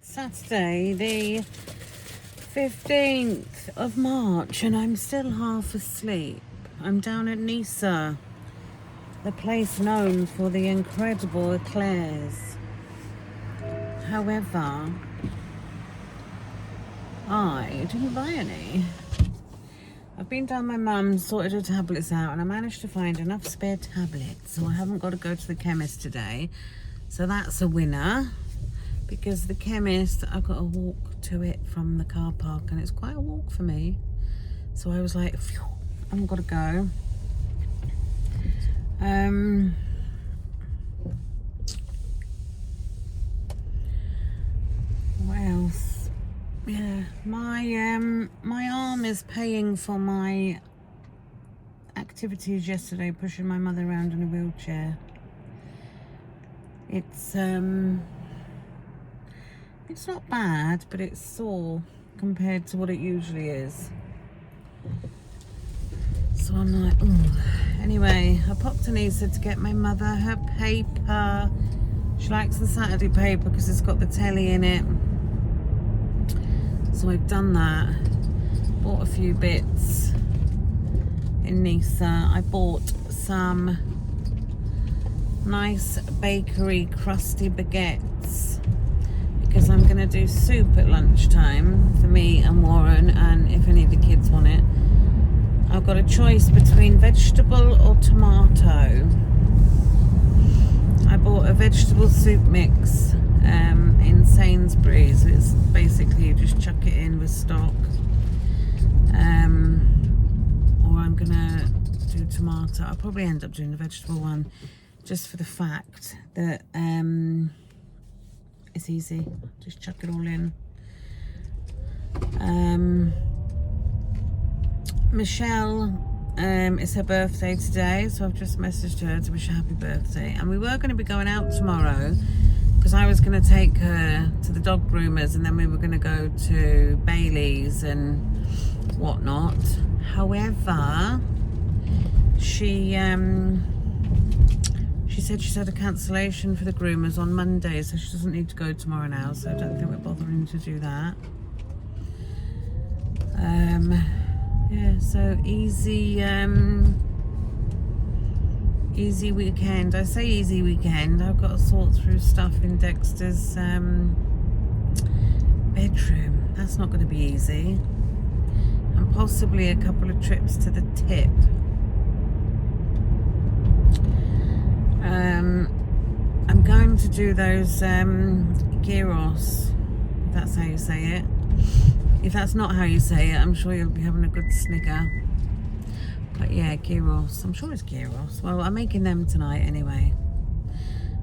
Saturday the 15th of March and I'm still half asleep. I'm down at Nisa, the place known for the incredible eclairs. However, I didn't buy any. I've been down my mum's, sorted her tablets out, and I managed to find enough spare tablets, so I haven't got to go to the chemist today. So that's a winner, because the chemist, I've got to walk to it from the car park, and it's quite a walk for me. So I was like, phew, I haven't got to go. What else? Yeah, my arm is paying for my activities yesterday, pushing my mother around in a wheelchair. It's not bad, but it's sore compared to what it usually is. So I'm like, oh. Anyway, I popped to Nisa to get my mother her paper. She likes the Saturday paper because it's got the telly in it. So I've done that. Bought a few bits in Nisa. I bought some nice bakery crusty baguettes because I'm going to do soup at lunchtime for me and Warren, and if any of the kids want it. I've got a choice between vegetable or tomato. I bought a vegetable soup mix in Sainsbury's. It's basically you just chuck it in with stock. Or I'm gonna do tomato. I'll probably end up doing the vegetable one just for the fact that it's easy. Just chuck it all in. Michelle, it's her birthday today, so I've just messaged her to wish her happy birthday. And we were going to be going out tomorrow because I was going to take her to the dog groomers, and then we were going to go to Bailey's and whatnot. However, she said she's had a cancellation for the groomers on Monday, so she doesn't need to go tomorrow now, so I don't think we're bothering to do that. Yeah, so easy weekend. I say easy weekend. I've got to sort through stuff in Dexter's bedroom. That's not going to be easy. And possibly a couple of trips to the tip. I'm going to do those gyros, if that's how you say it. If that's not how you say it, I'm sure you'll be having a good snigger. But yeah, gyros. I'm sure it's gyros. Well, I'm making them tonight anyway.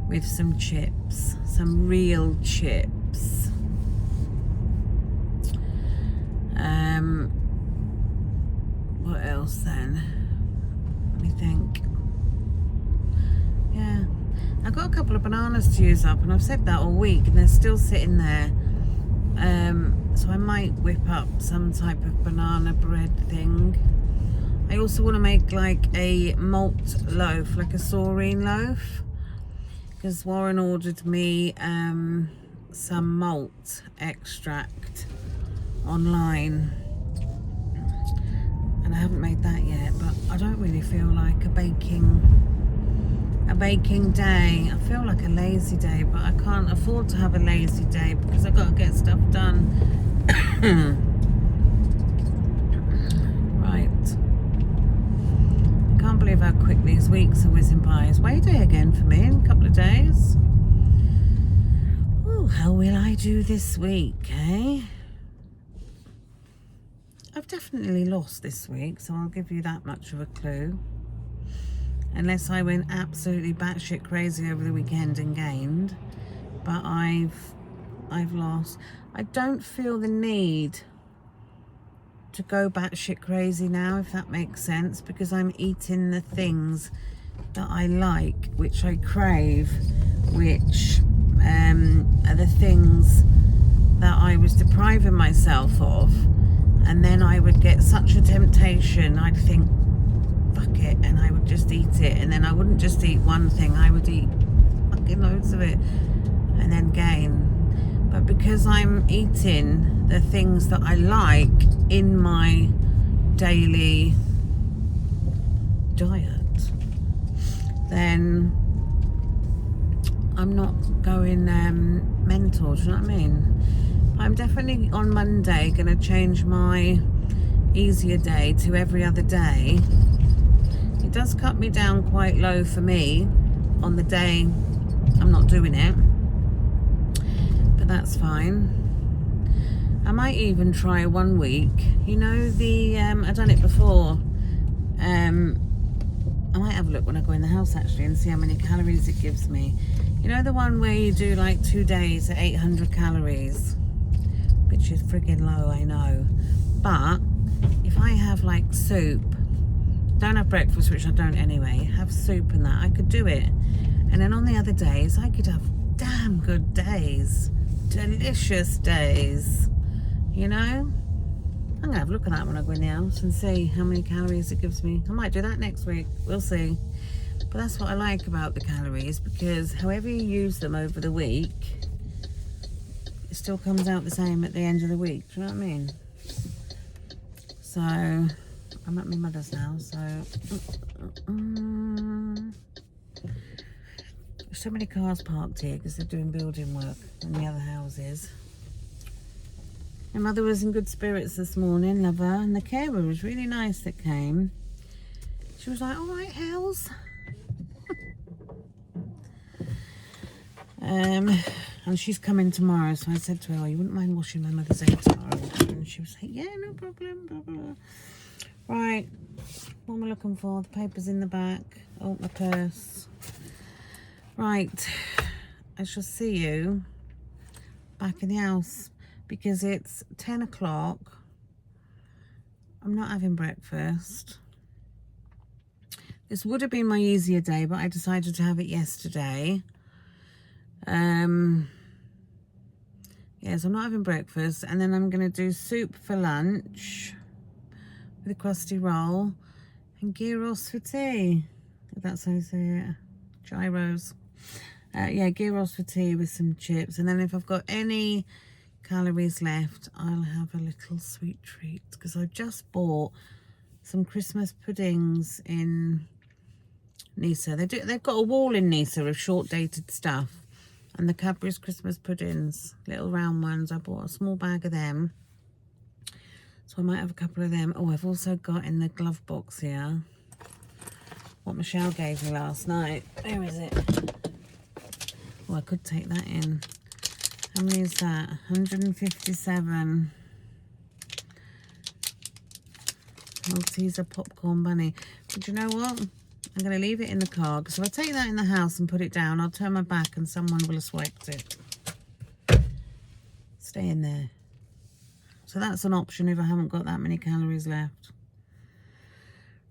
With some chips. Some real chips. What else then? Let me think. Yeah. I've got a couple of bananas to use up, and I've said that all week, and they're still sitting there. So I might whip up some type of banana bread thing. I also want to make like a malt loaf, like a saurine loaf, because Warren ordered me some malt extract online, and I haven't made that yet. But I don't really feel like a baking day. I feel like a lazy day, but I can't afford to have a lazy day because I've got to get stuff done. Right. I can't believe how quick these weeks are whizzing by. It's way day again for me in a couple of days. Oh, how will I do this week, eh? I've definitely lost this week, so I'll give you that much of a clue. Unless I went absolutely batshit crazy over the weekend and gained. But I've lost. I don't feel the need to go batshit crazy now, if that makes sense, because I'm eating the things that I like, which I crave, which are the things that I was depriving myself of and then I would get such a temptation. I'd think, fuck it, and I would just eat it. And then I wouldn't just eat one thing, I would eat fucking loads of it and then gain. But because I'm eating the things that I like in my daily diet, then I'm not going mental, do you know what I mean? I'm definitely on Monday going to change my easier day to every other day. It does cut me down quite low for me on the day I'm not doing it, but that's fine. I might even try 1 week. You know, I've done it before. I might have a look when I go in the house actually and see how many calories it gives me. You know, the one where you do like 2 days at 800 calories, which is friggin' low, I know. But if I have like soup, don't have breakfast, which I don't anyway, have soup and that, I could do it. And then on the other days, I could have damn good days, delicious days, you know? I'm gonna have a look at that when I go in the house and see how many calories it gives me. I might do that next week, we'll see. But that's what I like about the calories, because however you use them over the week, it still comes out the same at the end of the week, do you know what I mean? So, I'm at my mother's now, so... There's so many cars parked here because they're doing building work in the other houses. My mother was in good spirits this morning, love her, and the carer was really nice that came. She was like, all right, Hells. And she's coming tomorrow, so I said to her, oh, you wouldn't mind washing my mother's hair tomorrow? And she was like, yeah, no problem, blah, blah, blah. Right, what am I looking for? The paper's in the back. Oh, my purse. Right, I shall see you back in the house because it's 10 o'clock. I'm not having breakfast. This would have been my easier day, but I decided to have it yesterday. Yes, I'm not having breakfast, and then I'm going to do soup for lunch with a crusty roll and gyros for tea, if that's how you say it. Gyros. Yeah, gyros for tea with some chips, and then if I've got any calories left, I'll have a little sweet treat, because I just bought some Christmas puddings in Nisa. They've got a wall in Nisa of short dated stuff. And the Cadbury's Christmas puddings, little round ones, I bought a small bag of them. So I might have a couple of them. Oh, I've also got in the glove box here what Michelle gave me last night. Where is it? Oh, I could take that in. How many is that? 157. Malteser popcorn bunny. But you know what? I'm going to leave it in the car, because if I take that in the house and put it down, I'll turn my back and someone will have swiped it. Stay in there. So that's an option if I haven't got that many calories left.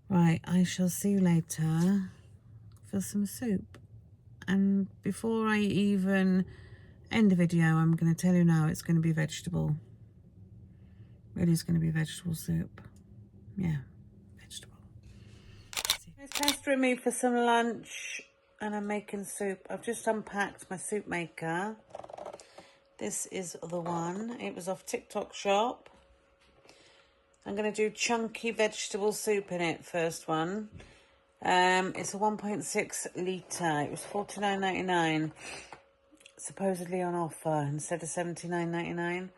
Right, I shall see you later for some soup. And before I even end the video, I'm going to tell you now it's going to be vegetable. It is going to be vegetable soup. Yeah, vegetable. It's pestering me for some lunch and I'm making soup. I've just unpacked my soup maker. This is the one. It was off TikTok shop. I'm going to do chunky vegetable soup in it, first one. It's a 1.6 litre. It was $49.99. Supposedly on offer instead of $79.99.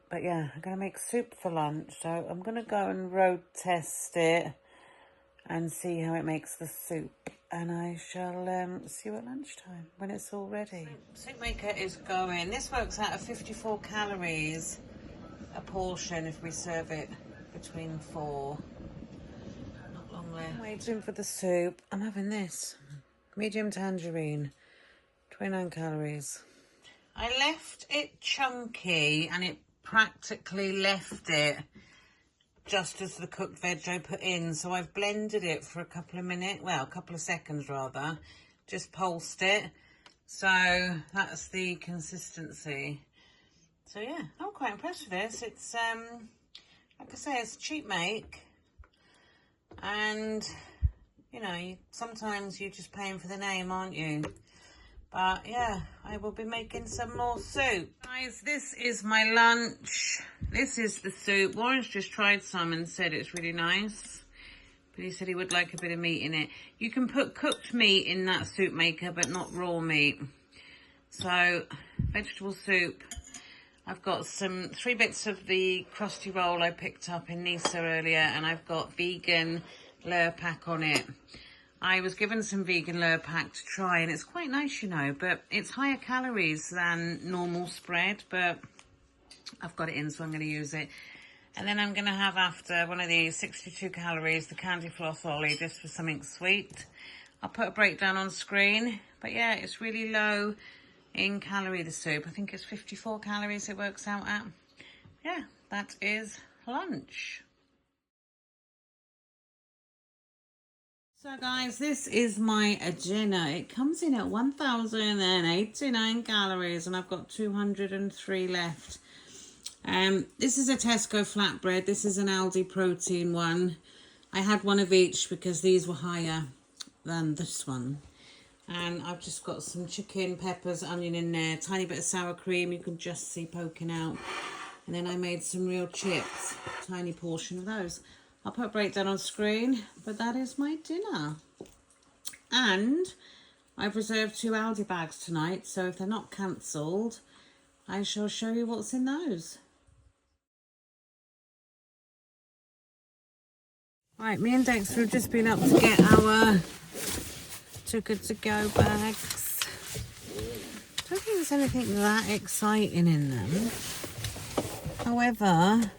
But yeah, I'm going to make soup for lunch. So I'm going to go and road test it and see how it makes the soup. And I shall see you at lunchtime when it's all ready. Soup maker is going. This works out at 54 calories a portion if we serve it between 4. Not long left. Waiting for the soup. I'm having this. Medium tangerine. 29 calories. I left it chunky and it practically left it just as the cooked veg I put in. So I've blended it for a couple of minutes, well, a couple of seconds rather, just pulsed it. So that's the consistency. So yeah, I'm quite impressed with this. It's like I say, it's a cheap make. And, you know, sometimes you're just paying for the name, aren't you? But yeah, I will be making some more soup. Guys, this is my lunch. This is the soup. Warren's just tried some and said it's really nice. But he said he would like a bit of meat in it. You can put cooked meat in that soup maker, but not raw meat. So, vegetable soup. I've got 3 bits of the crusty roll I picked up in Nisa earlier, and I've got vegan Lurpak on it. I was given some vegan Lurpak to try, and it's quite nice, you know, but it's higher calories than normal spread, but I've got it in, so I'm going to use it. And then I'm going to have, after one of these, 62 calories, the candy floss ollie, just for something sweet. I'll put a breakdown on screen, but yeah, it's really low in calorie, the soup. I think it's 54 calories it works out at. Yeah, that is lunch. So guys, this is my dinner. It comes in at 1,089 calories and I've got 203 left. This is a Tesco flatbread. This is an Aldi protein one. I had one of each because these were higher than this one. And I've just got some chicken, peppers, onion in there, tiny bit of sour cream you can just see poking out. And then I made some real chips, tiny portion of those. I'll put a breakdown on screen, but that is my dinner. And I've reserved 2 Aldi bags tonight, so if they're not cancelled, I shall show you what's in those. Right, me and Dexter have just been up to get our Too Good To Go bags. I don't think there's anything that exciting in them. However,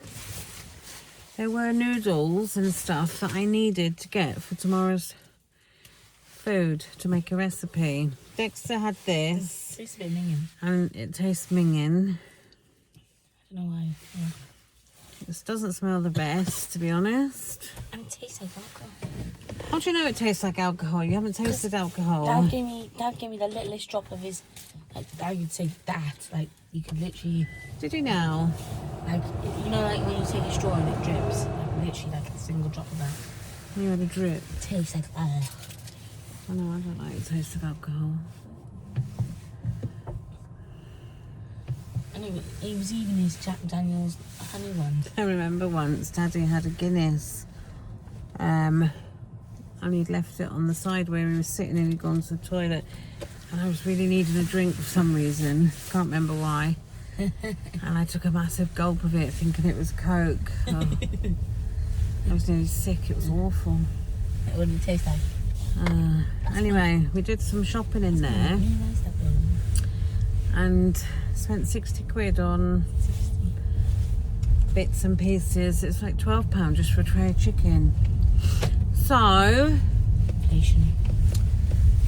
there were noodles and stuff that I needed to get for tomorrow's food to make a recipe. Dexter had this. It tastes a bit minging. And it tastes minging. I don't know why. Yeah. This doesn't smell the best, to be honest. And it tastes like alcohol. How do you know it tastes like alcohol? You haven't tasted alcohol. Dad gave me the littlest drop of his, like, I would say that, like, you could literally... Did he now? Like, you know, like when you take a straw and it drips? Like, literally, like, a single drop of that. You had a drip. It tastes like, I know, I don't like the taste of alcohol. Anyway, he was eating his Jack Daniels honey ones. I remember once Daddy had a Guinness. And he'd left it on the side where he was sitting and he'd gone to the toilet. And I was really needing a drink for some reason. Can't remember why. And I took a massive gulp of it thinking it was Coke. Oh. I was nearly sick, it was awful. What did it taste like? Anyway, we did some shopping in there. Really nice, that one. And spent 60 quid on 60. bits and pieces. It's like £12 just for a tray of chicken. So,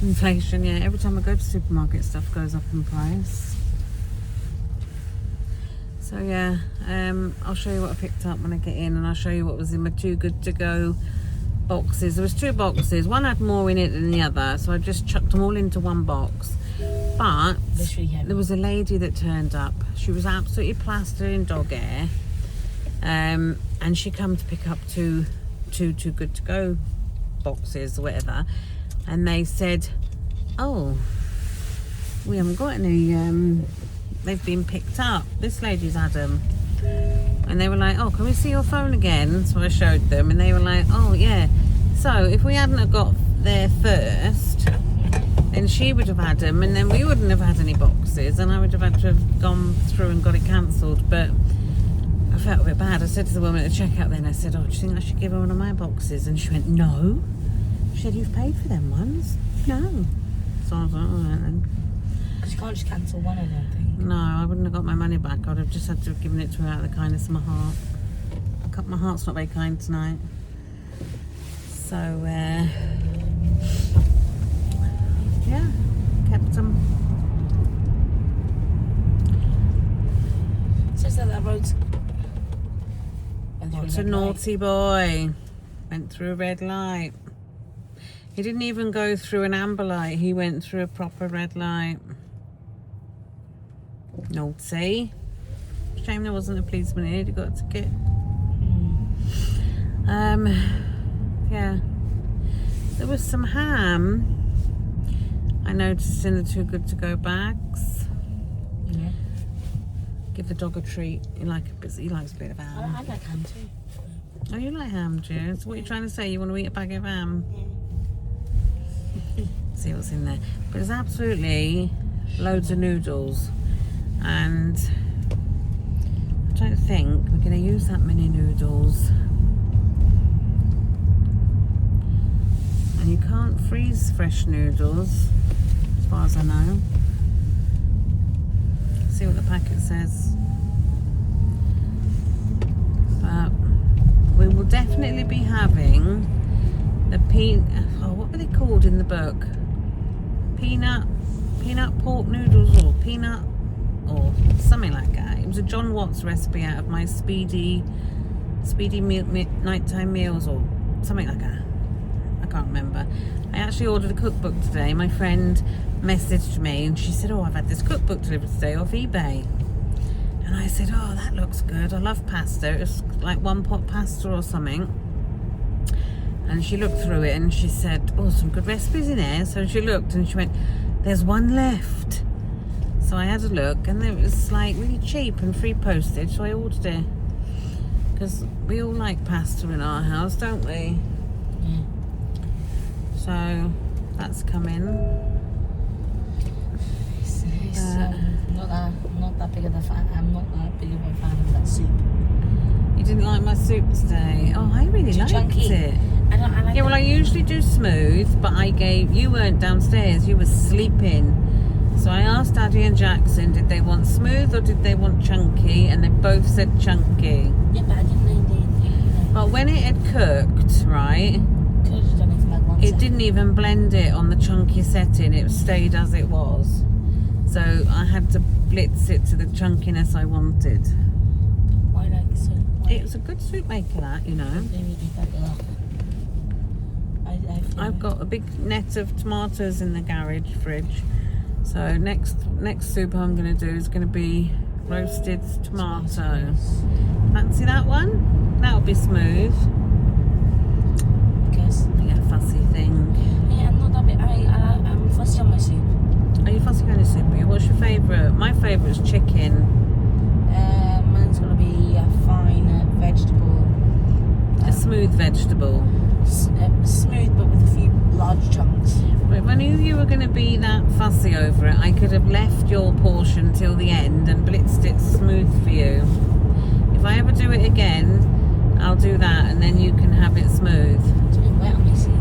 inflation, yeah. Every time I go to the supermarket, stuff goes up in price. So yeah, I'll show you what I picked up when I get in, and I'll show you what was in my Too Good To Go boxes. There was 2 boxes. One had more in it than the other, so I just chucked them all into one box. But there was a lady that turned up. She was absolutely plastered in dog hair, and she come to pick up two Too Good To Go boxes or whatever, and they said, oh, we haven't got any, they've been picked up. This lady's had them. And they were like, oh, can we see your phone again? So I showed them, and they were like, oh yeah, so if we hadn't have got there first, then she would have had them, and then we wouldn't have had any boxes, and I would have had to have gone through and got it cancelled. But I felt a bit bad. I said to the woman at the checkout then, I said, oh, do you think I should give her one of my boxes? And she went, no. She said, you've paid for them ones? No. So I was like, all right then. Because you can't just cancel one, I don't think. No, I wouldn't have got my money back. I'd have just had to have given it to her out of the kindness of my heart. My heart's not very kind tonight. So, yeah, kept them. It says that road's... What a naughty boy. Went through a red light. He didn't even go through an amber light. He went through a proper red light. Naughty. Shame there wasn't a policeman here. He got a ticket. Yeah. There was some ham I noticed in the Too Good To Go bags. Yeah. Give the dog a treat. He likes a bit of ham. I like ham too. Oh, you like ham, Joe? So what are you trying to say? You want to eat a bag of ham? Yeah. See what's in there. But there's absolutely loads of noodles. And I don't think we're going to use that many noodles. And you can't freeze fresh noodles, as far as I know. See what the packet says. But we will definitely be having the what were they called in the book? Peanut pork noodles or peanut or something like that. It was a John Watts recipe out of my speedy nighttime meals or something like that. I can't remember. I actually ordered a cookbook today. My friend messaged me and she said, oh, I've had this cookbook delivered today off eBay. And I said, oh, that looks good. I love pasta. It's like one pot pasta or something. And she looked through it and she said, oh, some good recipes in there. So she looked and she went, there's one left. So I had a look and it was like really cheap and free postage. So I ordered it. Because we all like pasta in our house, don't we? Yeah. So that's coming. Not that big of a fan. I'm not that big of a fan of that soup. You didn't like my soup today? Oh, I really liked chunky. it. I like Yeah, well, I usually do smooth, but you weren't downstairs. You were sleeping. So I asked Daddy and Jackson, did they want smooth or did they want chunky? And they both said chunky. Yeah, but I didn't know they. But when it had cooked, right? Could have done it for like 1 It second. didn't even blend it on the chunky setting. It stayed as it was. So I had to blitz it to the chunkiness I wanted. Why like so? It was a good soup maker, that, you know. Maybe eat that up. I feel I've got a big net of tomatoes in the garage fridge. So next soup I'm going to do is going to be roasted tomato. Fancy that one? That'll be smooth. Because Yeah, fussy thing. yeah, I'm not that bit. I'm fussy on my soup. Are you fussy kind of soup? What's your favourite? My favourite is chicken. Mine's gonna be a fine vegetable. A smooth vegetable. Smooth but with a few large chunks. If I knew you were going to be that fussy over it, I could have left your portion till the end and blitzed it smooth for you. If I ever do it again, I'll do that and then you can have it smooth. It's a bit wet on my soup.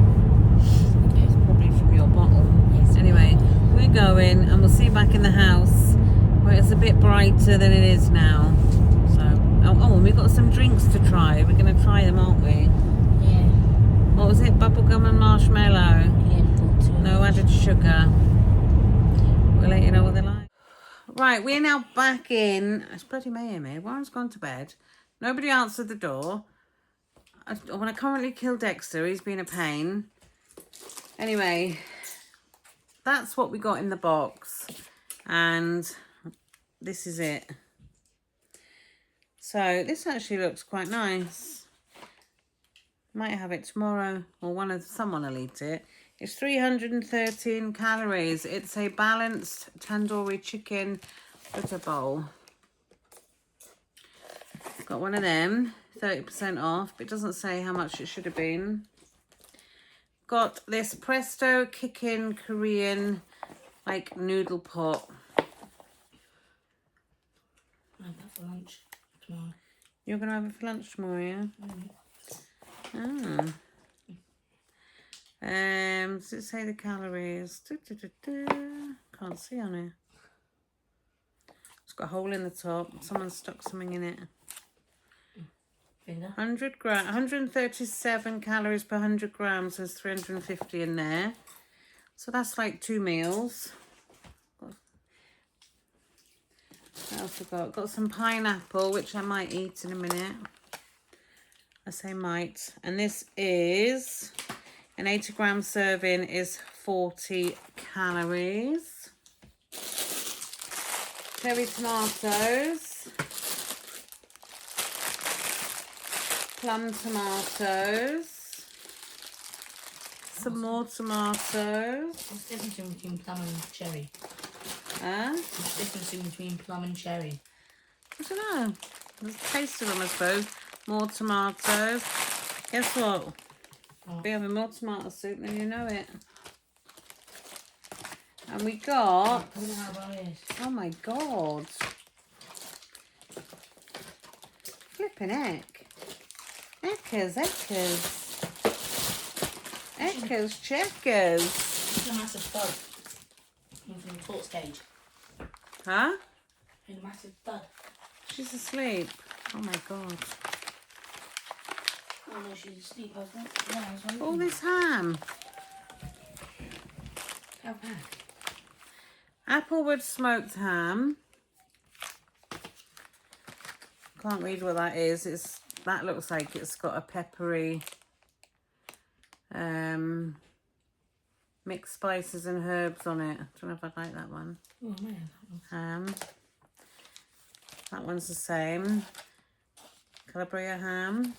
It's probably from your bottle. Yes. Anyway, we're going and we'll see you back in the house where it's a bit brighter than it is now. So, and we've got some drinks to try. We're going to try them, aren't we? Yeah. What was it? Bubblegum and marshmallow. No added sugar. We'll let you know what they're like. Right, we're now back in. It's bloody mayhem here. Warren's gone to bed. Nobody answered the door. I want to currently kill Dexter. He's been a pain. Anyway, that's what we got in the box. And this is it. So this actually looks quite nice. Might have it tomorrow, or someone will eat it. It's 313 calories. It's a balanced tandoori chicken butter bowl. Got one of them, 30% off, but it doesn't say how much it should have been. Got this Presto Kickin' Korean like noodle pot. I'll have that for lunch tomorrow. You're gonna have it for lunch tomorrow, yeah? Ah. Does it say the calories? Can't see on it. It's got a hole in the top. Someone stuck something in it. Finger. 137 calories per 100 grams. There's 350 in there. So that's like 2 meals. What else have I got? Got some pineapple, which I might eat in a minute. I say might. And this is an 80-gram serving is 40 calories. Cherry tomatoes. plum tomatoes. Some more tomatoes. What's the difference between plum and cherry? Huh? What's the difference between plum and cherry? I don't know. There's a taste of them, I suppose. More tomatoes. Guess what? Oh. We have more tomato soup than you know it. And we got... Oh my God. Flipping heck. Eckers. Eckers, checkers. It's a massive thud. From the torch cage. Huh? In a massive thud. She's asleep. Oh my God. Oh no, she's asleep. I was wondering. All this ham. How bad? Applewood smoked ham. Can't read what that is. That looks like it's got a peppery mixed spices and herbs on it. I don't know if I like that one. Oh man. Ham. That one's the same. Calabria ham.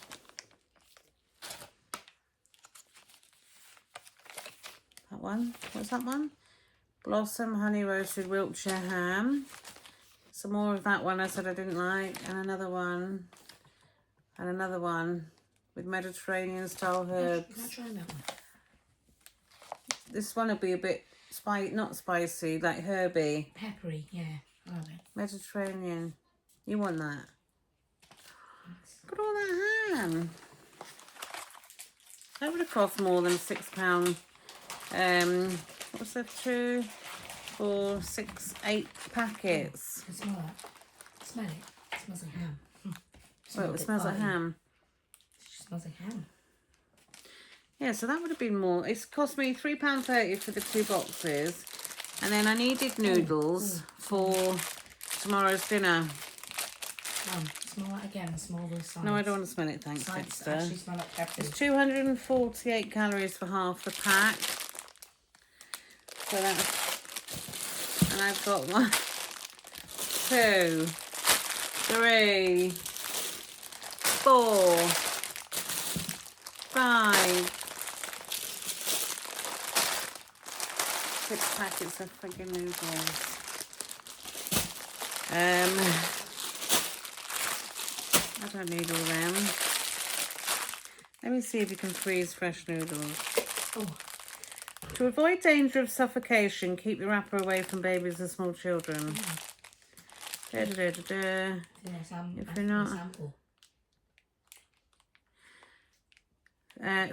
That one. What's that one? Blossom honey roasted Wiltshire ham. Some more of that one I said I didn't like. And another one. And another one with Mediterranean style herbs. Can I try that one? This one will be a bit not spicy, like herby. Peppery, yeah. I love it. Mediterranean. You want that? Look at all that ham. That would have cost more than £6. What's that? 2, 4, 6, 8 packets. Can smell that. Smell it. It smells like ham. Well, it smells like ham. It just smells like ham. Yeah, so that would have been more. It's cost me £3.30 for the 2 boxes. And then I needed noodles for tomorrow's dinner. Smell that again. Smell those sides. No, I don't want to smell it, thanks, Sides Dexter. actually smell like pepper. It's 248 calories for half the pack. So that's... And I've got 1, 2, 3, 4, 5, 6 packets of friggin' noodles. I don't need all them. Let me see if you can freeze fresh noodles. Oh. To avoid danger of suffocation, keep your wrapper away from babies and small children. Da, da, da, da, da. If you're not...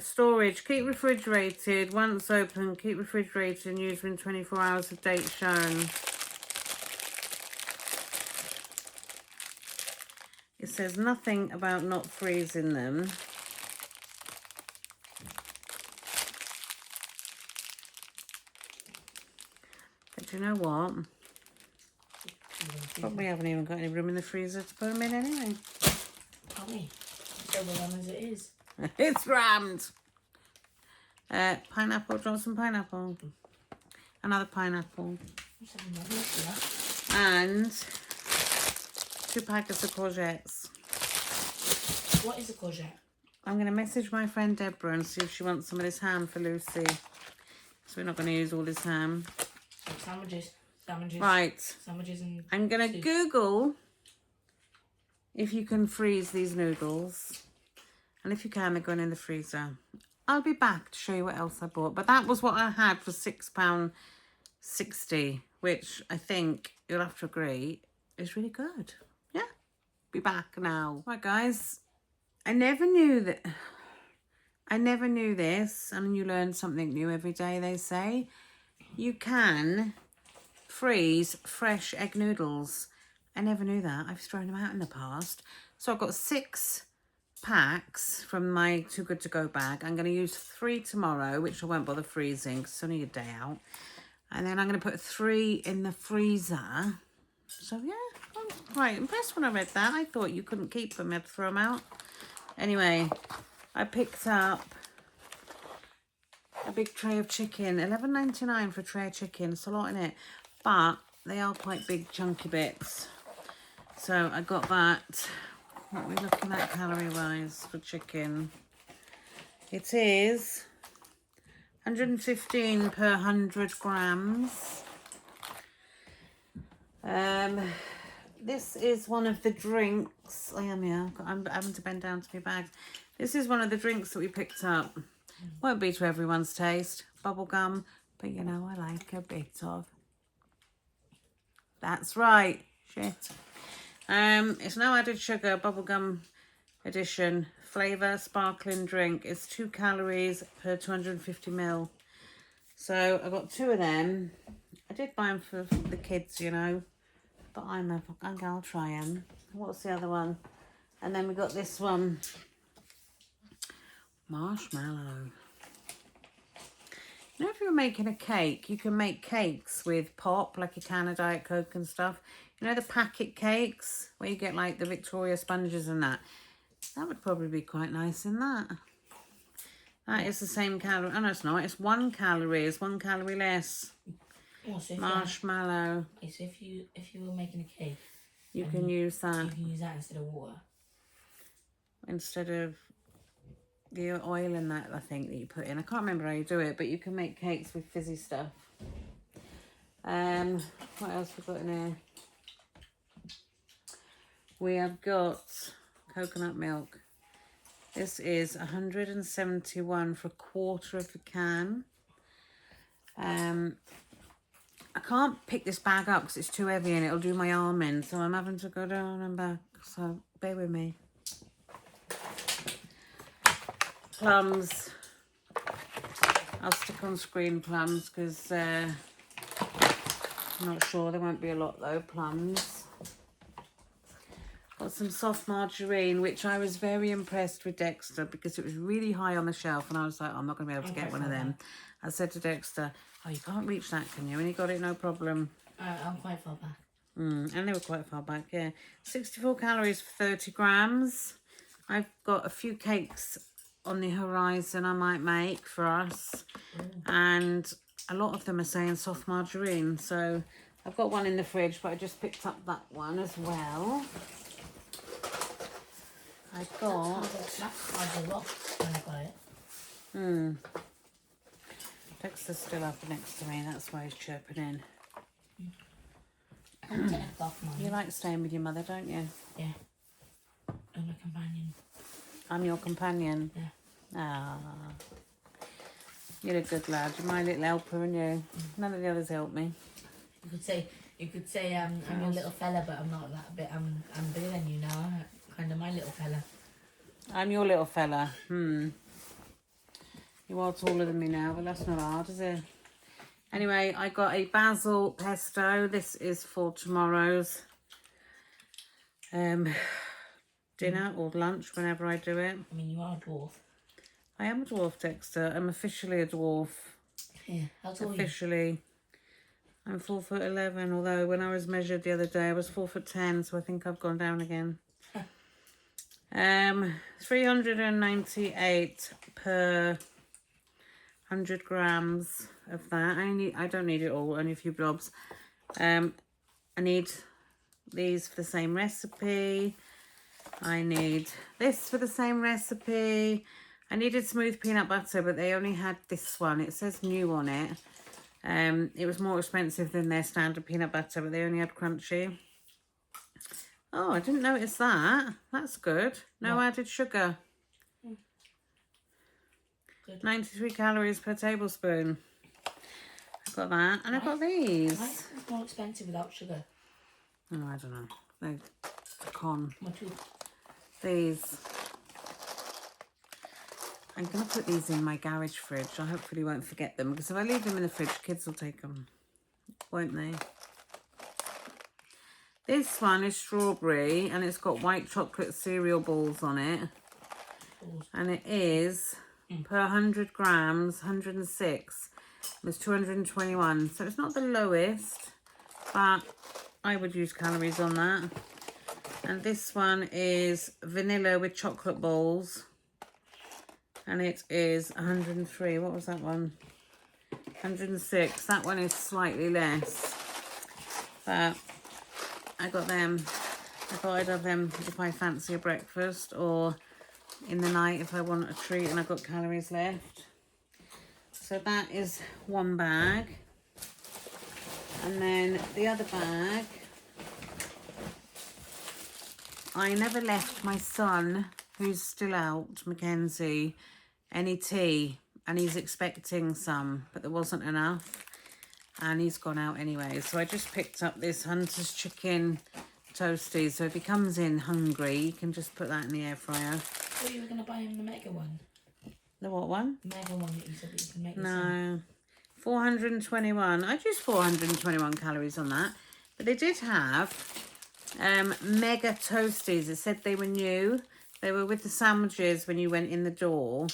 storage, keep refrigerated. Once open, keep refrigerated and used within 24 hours of date shown. It says nothing about not freezing them. But you know what? Probably haven't even got any room in the freezer to put them in anyway. Probably. So well as it is. It's rammed. Pineapple. Do you want some pineapple? Another pineapple. And 2 packets of courgettes. What is a courgette? I'm going to message my friend Deborah and see if she wants some of this ham for Lucy. So we're not going to use all this ham. Sandwiches. Right. Sandwiches and... I'm going to Google if you can freeze these noodles. And if you can, they're going in the freezer. I'll be back to show you what else I bought. But that was what I had for £6.60, which I think you'll have to agree is really good. Yeah. Be back now. Right, guys. I never knew this, and you learn something new every day, they say. You can freeze fresh egg noodles. I never knew that. I've thrown them out in the past. So I've got 6 packs from my Too Good To Go bag. I'm going to use 3 tomorrow, which I won't bother freezing because it's only a day out. And then I'm going to put 3 in the freezer. So yeah, I'm quite impressed when I read that. I thought you couldn't keep them, you had to throw them out. Anyway, I picked up a big tray of chicken. $11.99 for a tray of chicken. It's a lot in it. But they are quite big chunky bits. So I got that. What are we looking at calorie-wise for chicken? It is 115 per 100 grams. This is one of the drinks. I am here. I'm having to bend down to my bag. This is one of the drinks that we picked up. Won't be to everyone's taste. Bubblegum. But you know, I like a bit of. That's right. Shit. It's no added sugar. Bubblegum edition. Flavour sparkling drink. It's 2 calories per 250 ml. So I got 2 of them. I did buy them for the kids, you know. But I'll try them. What's the other one? And then we got this one. Marshmallow. You know, if you're making a cake, you can make cakes with pop, like a can of Diet Coke and stuff. You know, the packet cakes where you get like the Victoria sponges and that. That would probably be quite nice in that. That is the same calorie. Oh, no, it's not. It's 1 calorie. It's 1 calorie less. Oh, so Marshmallow. Okay, so if you were making a cake, you can use that. You can use that instead of water. Instead of the oil and that, I think, that you put in. I can't remember how you do it, but you can make cakes with fizzy stuff. What else we got in here? We have got coconut milk. This is 171 for a quarter of a can. I can't pick this bag up because it's too heavy and it'll do my arm in, so I'm having to go down and back, so bear with me. Plums. I'll stick on screen plums because I'm not sure. There won't be a lot though, plums. Got some soft margarine, which I was very impressed with Dexter because it was really high on the shelf and I was like, oh, I'm not going to be able to get one of them. I said to Dexter, oh, you can't reach that, can you? And he got it, no problem. I'm quite far back. And they were quite far back, yeah. 64 calories for 30 grams. I've got a few cakes on the horizon I might make for us. And a lot of them are saying soft margarine. So I've got one in the fridge, but I just picked up that one as well. I got... That's a lot when I got it. Dexter's still up next to me, that's why he's chirping in. You like staying with your mother, don't you? Yeah. I'm my companion. I'm your companion? Yeah. Ah. You're a good lad. You're my little helper, and you. None of the others help me. You could say I'm your little fella, but I'm not that bit. I'm bigger than you now. I'm kind of my little fella. I'm your little fella. You are taller than me now, but that's not hard, is it? Anyway, I got a basil pesto. This is for tomorrow's dinner or lunch, whenever I do it. I mean, you are a dwarf. I am a dwarf, Dexter. I'm officially a dwarf. Yeah, how tall are you? Officially. I'm 4'11", although when I was measured the other day, I was 4'10", so I think I've gone down again. 398 per 100 grams of that. I don't need it all, only a few blobs. I need these for the same recipe. I need this for the same recipe. I needed smooth peanut butter, but they only had this one. It says new on it. It was more expensive than their standard peanut butter, but they only had crunchy. Oh, I didn't notice that. That's good. No added sugar. Good. 93 calories per tablespoon. I've got that. And I've got these. Why is it more expensive without sugar? Oh, I don't know. They're con. My tooth. These. I'm going to put these in my garage fridge. I hopefully won't forget them, because if I leave them in the fridge, kids will take them, won't they? This one is strawberry, and it's got white chocolate cereal balls on it. And it is, per 100 grams, 106. It's 221. So it's not the lowest, but I would use calories on that. And this one is vanilla with chocolate balls. And it is 103. What was that one? 106. That one is slightly less. But I got them. I thought I'd have them if I fancy a breakfast, or in the night if I want a treat and I've got calories left. So that is one bag. And then the other bag, I never left my son, who's still out, Mackenzie, any tea, and he's expecting some, but there wasn't enough, and he's gone out anyway. So I just picked up this Hunter's chicken toasties, so if he comes in hungry, you can just put that in the air fryer. I thought you were going to buy him the mega one. The what one? The mega one that you said that you can make. No, 421. I just 421 calories on that, but they did have mega toasties. It said they were new. They were with the sandwiches when you went in the door,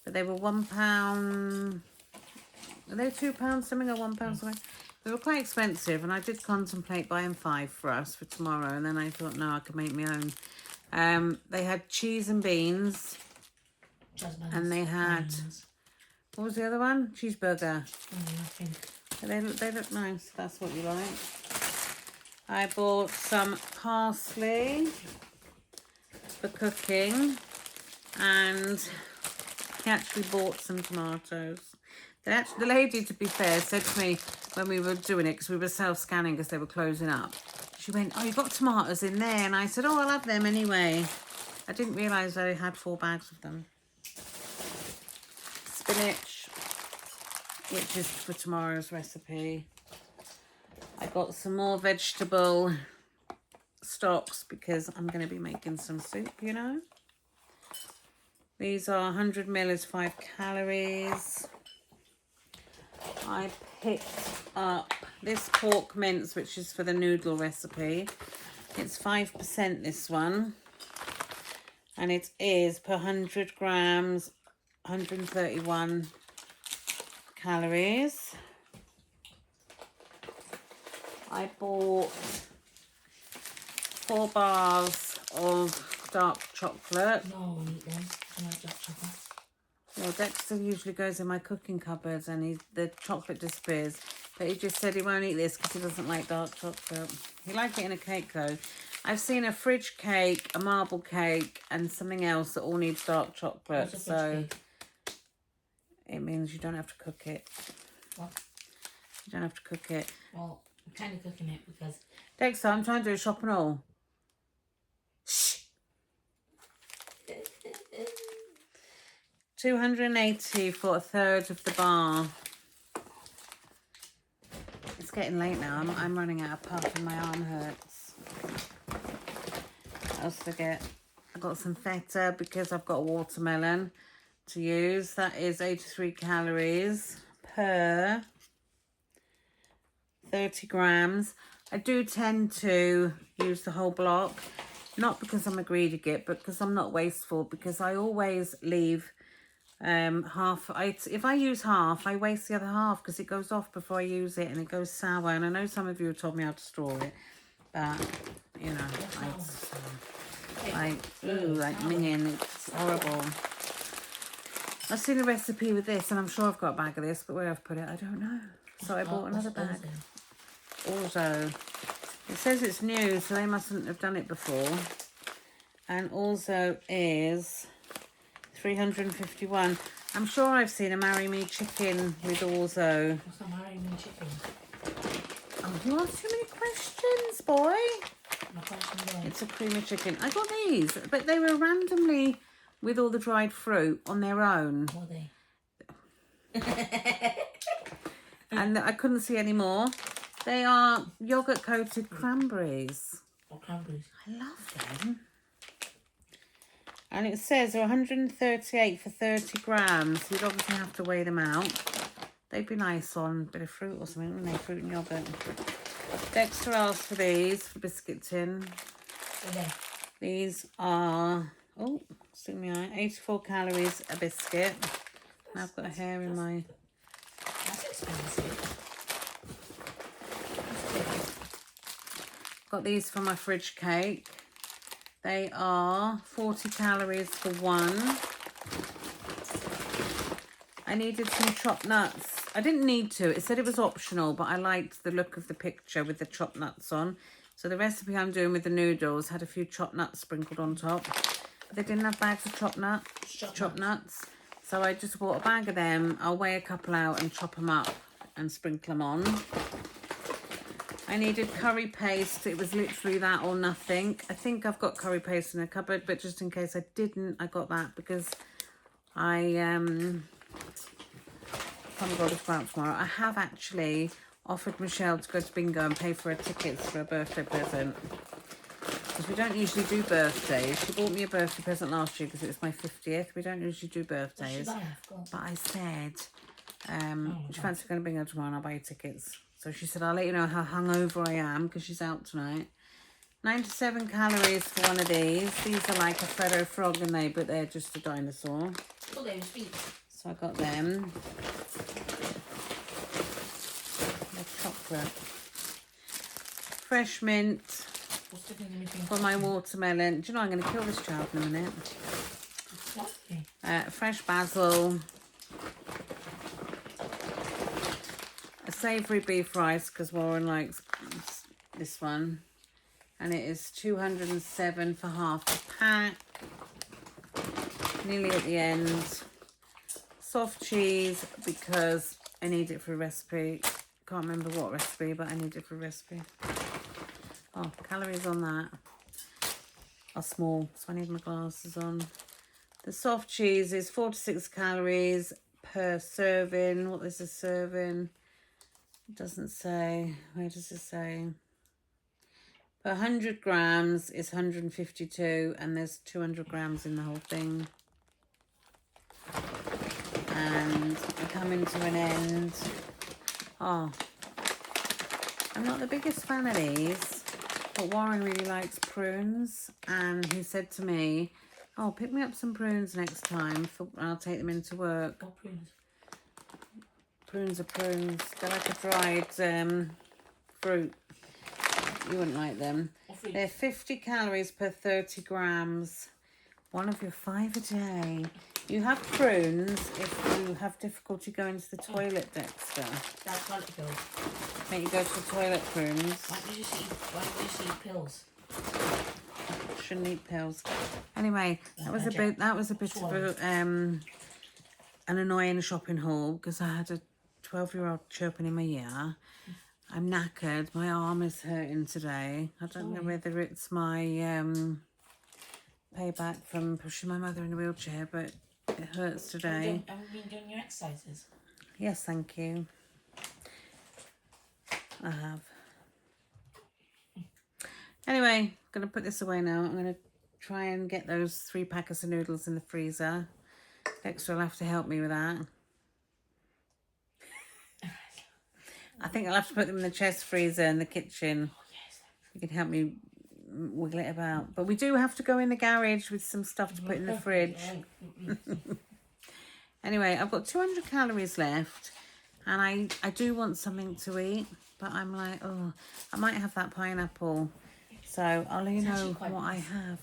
but they were £1. Are they £2 something or £1 something? They were quite expensive, and I did contemplate buying 5 for us for tomorrow, and then I thought, no, I could make my own. They had cheese and beans, and they had, what was the other one? Cheeseburger. They look nice. That's what you like. I bought some parsley for cooking, and he actually bought some tomatoes. The lady, to be fair, said to me when we were doing it, because we were self-scanning because they were closing up, she went, oh, you've got tomatoes in there. And I said, oh, I'll have them anyway. I didn't realise I had 4 bags of them. Spinach, which is for tomorrow's recipe. I got some more vegetable stocks because I'm going to be making some soup, you know. These are 100 ml is 5 calories. I picked up this pork mince, which is for the noodle recipe. It's 5% this one. And it is per 100 grams, 131 calories. I bought 4 bars of dark chocolate. No, I won't eat them. I like dark chocolate. Well, Dexter usually goes in my cooking cupboards and the chocolate disappears. But he just said he won't eat this because he doesn't like dark chocolate. He likes it in a cake though. I've seen a fridge cake, a marble cake, and something else that all needs dark chocolate. So it means you don't have to cook it. What? You don't have to cook it. Well, I'm kind of cooking it because... Dexter, I'm trying to do a shop and all. Shh. 280 for a third of the bar. It's getting late now. I'm running out of puff and my arm hurts. What else did I get? I got some feta because I've got watermelon to use. That is 83 calories per 30 grams. I do tend to use the whole block, not because I'm a greedy git, but because I'm not wasteful, because I always leave half. If I use half, I waste the other half because it goes off before I use it and it goes sour. And I know some of you have told me how to store it, but you know, like minion, it's horrible. I've seen a recipe with this, and I'm sure I've got a bag of this, but where I've put it, I don't know. So I bought another bag. Also, it says it's new, so they mustn't have done it before. And also is 351. I'm sure I've seen a Marry Me chicken with Orzo. What's a Marry Me chicken? Oh, you ask too many questions, boy. My question is... It's a creamy chicken. I got these, but they were randomly with all the dried fruit on their own. What are they? And I couldn't see any more. They are yogurt coated cranberries. What cranberries? I love them. And it says they're 138 for 30 grams. You'd obviously have to weigh them out. They'd be nice on a bit of fruit or something, wouldn't they? Fruit and yogurt. Dexter asked for these for biscuit tin. Okay. These are, oh, stick me eye, 84 calories a biscuit. Now I've got a hair in my... That's expensive. Got these for my fridge cake. They are 40 calories for one. I needed some chopped nuts. I didn't need to. It said it was optional, but I liked the look of the picture with the chopped nuts on. So the recipe I'm doing with the noodles had a few chopped nuts sprinkled on top. They didn't have bags of chopped nuts. So I just bought a bag of them. I'll weigh a couple out and chop them up and sprinkle them on. I needed curry paste. It was literally that or nothing. I think I've got curry paste in the cupboard, but just in case I didn't, I got that because I can't go to out tomorrow. I have actually offered Michelle to go to bingo and pay for her tickets for a birthday present. Because we don't usually do birthdays. She bought me a birthday present last year because it was my 50th. We don't usually do birthdays. But I said, do you fancy going to bingo tomorrow and I'll buy you tickets? So she said, I'll let you know how hungover I am because she's out tonight. 97 calories for one of these. These are like a Freddo frog, and but they're just a dinosaur. Oh, they were sweet. So I got them. They're chocolate. Fresh mint for my watermelon. Do you know I'm going to kill this child in a minute? Fresh basil. A savoury beef rice because Warren likes this one. And it is 207 for half a pack. Nearly at the end. Soft cheese because I need it for a recipe. Can't remember what recipe, but I need it for a recipe. Oh, calories on that are small, so I need my glasses on. The soft cheese is 4 to 6 calories per serving. What is a serving? It doesn't say. Where does it say? Per 100 grams is 152, and there's 200 grams in the whole thing. And we're coming to an end. Oh, I'm not the biggest fan of these, but Warren really likes prunes, and he said to me, oh, pick me up some prunes next time, I'll take them into work. What prunes? Prunes are prunes. They're like a dried fruit. You wouldn't like them. They're 50 calories per 30 grams. One of your 5 a day. You have prunes if you have difficulty going to the toilet, Dexter. That's what it goes. Make you go to the toilet, prunes. Why don't you just eat pills? Shouldn't eat pills. Anyway, that was a bit of an annoying shopping haul because I had a 12-year-old chirping in my ear. I'm knackered. My arm is hurting today. I don't know whether it's my payback from pushing my mother in a wheelchair, but it hurts today. Have you been doing your exercises? Yes, thank you. I have. Anyway, I'm going to put this away now. I'm going to try and get those 3 packets of noodles in the freezer. Dexter will have to help me with that. I think I'll have to put them in the chest freezer in the kitchen. Oh, yes. You can help me wiggle it about. But we do have to go in the garage with some stuff to put in the fridge. Anyway, I've got 200 calories left. And I do want something to eat. But I'm like, oh, I might have that pineapple. So I'll let you know what I have.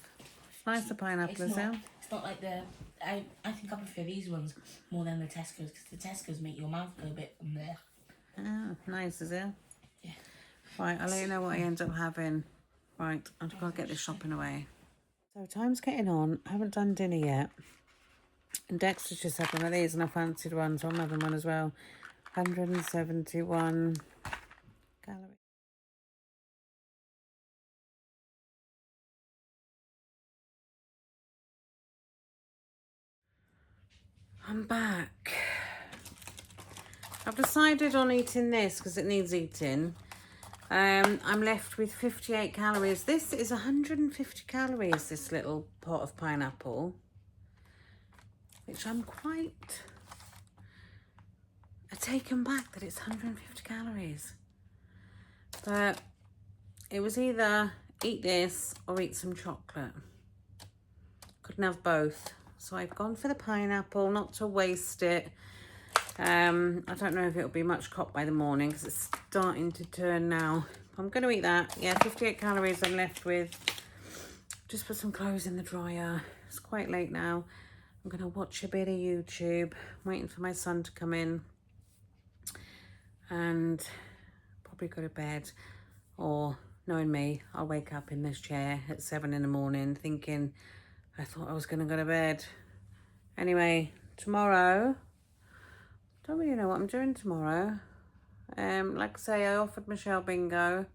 Nice, the pineapple, is it? It's not like the... I think I prefer these ones more than the Tesco's. Because the Tesco's make your mouth go a bit there. Oh, nice, is it? Yeah. Right, I'll let you know what I end up having. Right, I've got to get this shopping away. So time's getting on. I haven't done dinner yet. And Dexter's just had one of these and I fancied one, so I'm having one as well. 171 calories. I'm back. I've decided on eating this because it needs eating. I'm left with 58 calories. This is 150 calories, this little pot of pineapple. Which I'm quite taken back that it's 150 calories. But it was either eat this or eat some chocolate. Couldn't have both. So I've gone for the pineapple, not to waste it. I don't know if it'll be much caught by the morning because it's starting to turn now. I'm going to eat that. Yeah, 58 calories I'm left with. Just put some clothes in the dryer. It's quite late now. I'm going to watch a bit of YouTube. I'm waiting for my son to come in. And probably go to bed or knowing me, I'll wake up in this chair at 7 in the morning thinking I thought I was going to go to bed. Anyway, tomorrow, don't really know what I'm doing tomorrow. Like I say, I offered Michelle bingo.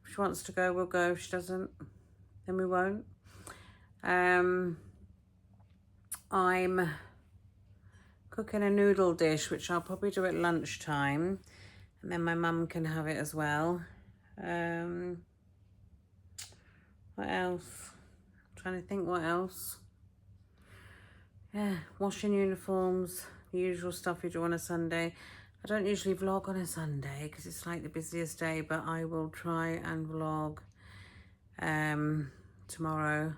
If she wants to go, we'll go. If she doesn't, then we won't. I'm cooking a noodle dish, which I'll probably do at lunchtime. And then my mum can have it as well. What else? I'm trying to think what else. Yeah, washing uniforms, the usual stuff you do on a Sunday. I don't usually vlog on a Sunday because it's like the busiest day, but I will try and vlog tomorrow.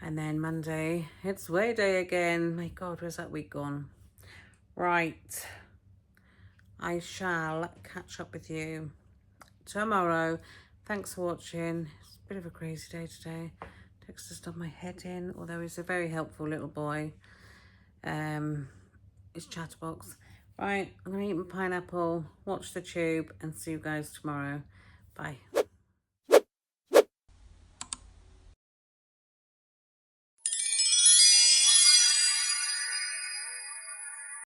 And then Monday, it's weigh day again. My God, where's that week gone? Right. I shall catch up with you tomorrow. Thanks for watching. It's a bit of a crazy day today. Dexter's done my head in, although he's a very helpful little boy. His chatterbox. Right, I'm going to eat my pineapple, watch the tube, and see you guys tomorrow. Bye.